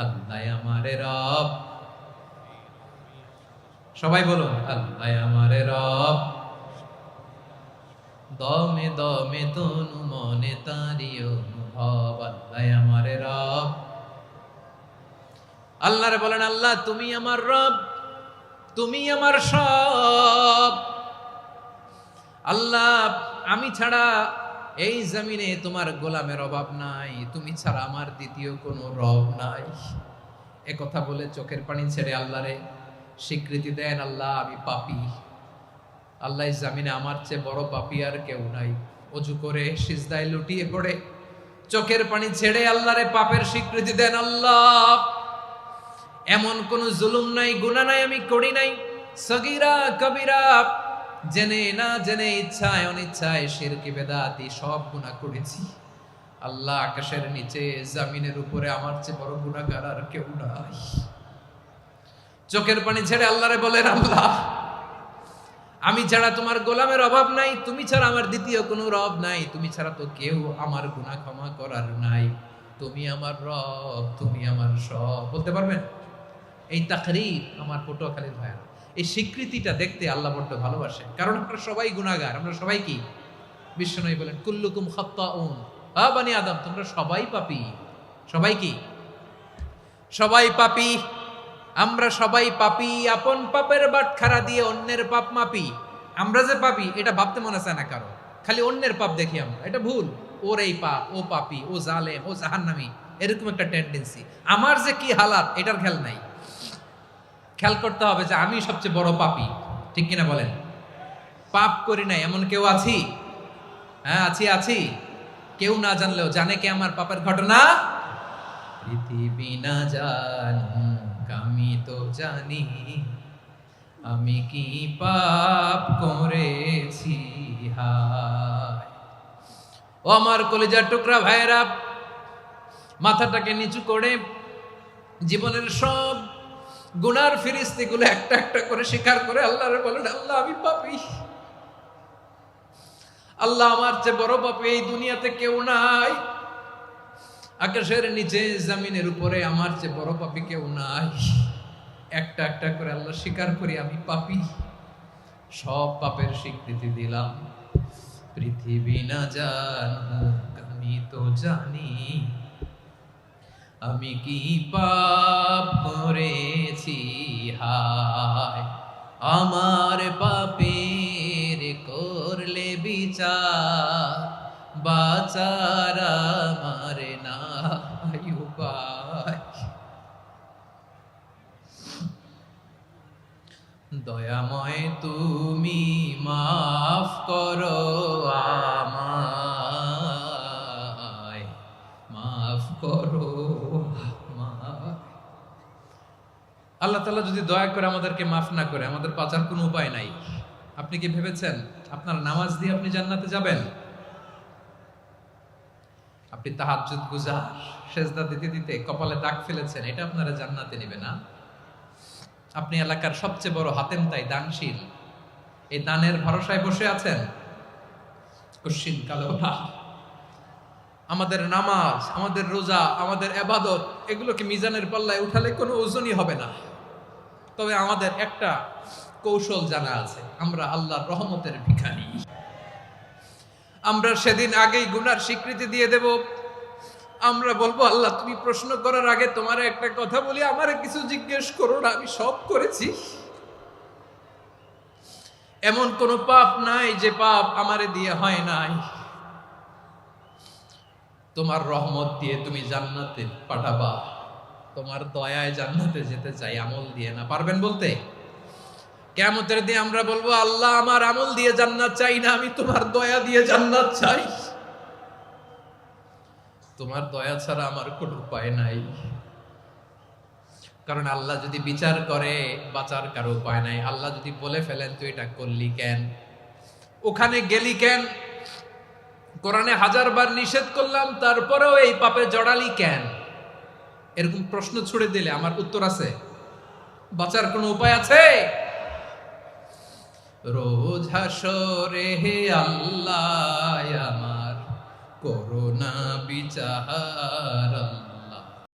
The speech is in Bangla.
আল্লাহ আমারে রব। সবাই বলুন, আল্লাহ আমারে রব। দমে দমে তনু মনে তারি অনুভব, আল্লাহ আমারে রব। আল্লাহরে বলেন, আল্লাহ তুমি আমার রব, তুমি আমার সব। আল্লাহ আমি ছাড়া এই জমিনে তোমার গোলামের অভাব নাই, তুমি ছাড়া আমার দ্বিতীয় কোনো রব নাই। এ কথা বলে চোখের পানি ছেড়ে আল্লাহরে স্বীকৃতি দেন, আল্লাহ আমি পাপী। আল্লাহ জামিনে আমার চেয়ে বড় পাপী আর কেউ নাই। অজু করে সিজদায় লুটিয়ে পড়ে চোখের পানি ছেড়ে আল্লাহরে পাপের স্বীকৃতি দেন, আল্লাহ এমন কোন জুলুম নাই, গুনাহ নাই আমি করি নাই, সগীরা কবিরা, জেনে না জেনে, ইচ্ছায় অনিচ্ছায়, শিরকি বেদাতি সব গুনাহ করেছি। আল্লাহ আকাশের নিচে জমিনের উপরে আমার চেয়ে বড় গুনাহগার আর কেউ নাই। চোখের পানি ছেড়ে আল্লাহরে বলেন, আল্লাহ আমি ছাড়া তোমার গোলামের অভাব নাই, তুমি ছাড়া আমার দ্বিতীয় কোনো রব নাই, তুমি ছাড়া তো কেউ আমার গুনাহ ক্ষমা করার নাই, তুমি আমার রব, তুমি আমার সব। বলতে পারবেন? এই তাকরীর আমার পটুয়াখালীর ভাইয়া, এই স্বীকৃতিটা দেখতে আল্লাহ বড্ড ভালোবাসে। কারণ আমরা সবাই গুনাহগার, আমরা সবাই কি? বিশ্বনবী বলেন, কুল্লুকুম খাত্তাউন, বানি আদম তোমরা সবাই পাপী। সবাই কি? সবাই পাপী। আমরা সবাই পাপী, আপন পাপের বাটখারা দিয়ে অন্যের পাপ মাপি। আমরা যে পাপী এটা ভাবতে মনে চায় না কারো, খালি অন্যের পাপ দেখি আমরা, এটা ভুল। ওর এই পাপ, ও পাপী, ও জালেম, ও জাহান্নামী, এরকম একটা টেন্ডেন্সি। আমার যে কি হালাত এটার খেয়াল নাই। খেয়াল করতে হবে যে আমি সবচেয়ে বড় পাপী, ঠিক কিনা বলেন? পাপ করি নাই এমন কেউ আছি? হ্যাঁ আছি। কেউ না জানলেও জানে কে আমার পাপের ঘটনা? পৃথিবী না জানুক আমি তো জানি, আমি কি পাপ করেছি হায়। ও আমার কলিজার টুকরা ভাইয়েরা, মাথাটাকে নিচু করে জীবনের সব গুনার ফিরিস্তিগুলো একটা একটা করে স্বীকার করে আল্লাহরে বলেন, আল্লাহ আমি পাপী। আল্লাহ আমার চেয়ে বড় পাপী এই দুনিয়াতে কেউ নাই। আকাশের নিচে জমিনের উপরে আমার চেয়ে বড় পাপী কেউ নাই। একটা একটা করে আল্লাহ স্বীকার করি আমি পাপী, সব পাপের স্বীকৃতি দিলাম। পৃথিবী না জানুক আমি তো জানি, আমি কি পাপ করেছি হায়। আমার পাপের করলে বিচার, বাঁচার আমার নাই উপায়। দয়াময় তুমি মাফ করো আমায়, মাফ করো আমায়। আল্লাহ তাআলা যদি দয়া করে আমাদেরকে মাফ না করে, আমাদের বাঁচার কোনো উপায় নাই। আপনি কি ভেবেছেন আপনার নামাজ দিয়ে আপনি জান্নাতে যাবেন? আপনি তাহাজ্জুদ গুজার, সেজদা দিতে দিতে কপালে দাগ ফেলেছেন, এটা আপনারা জান্নাতে নেবে না। আপনি এলাকার সবচেয়ে বড় হাতেম তাই দানশীল, এই দানের ভরসায় বসে আছেন, কশিন কালো না। আমাদের নামাজ, আমাদের রোজা, আমাদের ইবাদত, এগুলোকে মিজানের পাল্লায় উঠালে কোনো ওজনই হবে না। তবে আমাদের একটা কৌশল জানা আছে, আমরা আল্লাহর রহমতের ভিখারি। আমরা সেদিন আগেই গুনার স্বীকৃতি দিয়ে দেব। আমরা বলবো, আল্লাহ তুমি প্রশ্ন করার আগে তোমার একটা কথা বলি, আমারে কিছু জিজ্ঞেস করো না, আমি সব করেছি। এমন কোন পাপ নাই যে পাপ আমারে দিয়ে হয় নাই। তোমার রহমত দিয়ে তুমি জান্নাতে পাঠাবা, তোমার দয়ায় জান্নাতে যেতে চাই, আমল দিয়ে না। পারবেন বলতে? কিয়ামতের দিন আমরা বলবো, আল্লাহ আমার আমল দিয়ে জান্নাত চাই না, আমি তোমার দয়া দিয়ে জান্নাত চাই। তোমার দয়া ছাড়া আমার কোনো উপায় নাই। কারণ আল্লাহ যদি বিচার করে বাঁচার কারো উপায় নাই। আল্লাহ যদি বলে ফেলেন তুই এটা করলি কেন, ওখানে গেলি কেন, কোরআনে 1000 বার নিষেধ করলাম তারপরেও এই পাপে জড়ালি কেন, এরকম প্রশ্ন ছুড়ে দিলে আমার উত্তর আছে? বাঁচার কোনো উপায় আছে? রোজ হাসরে হে আল্লাহ আমার করুণা বিচার।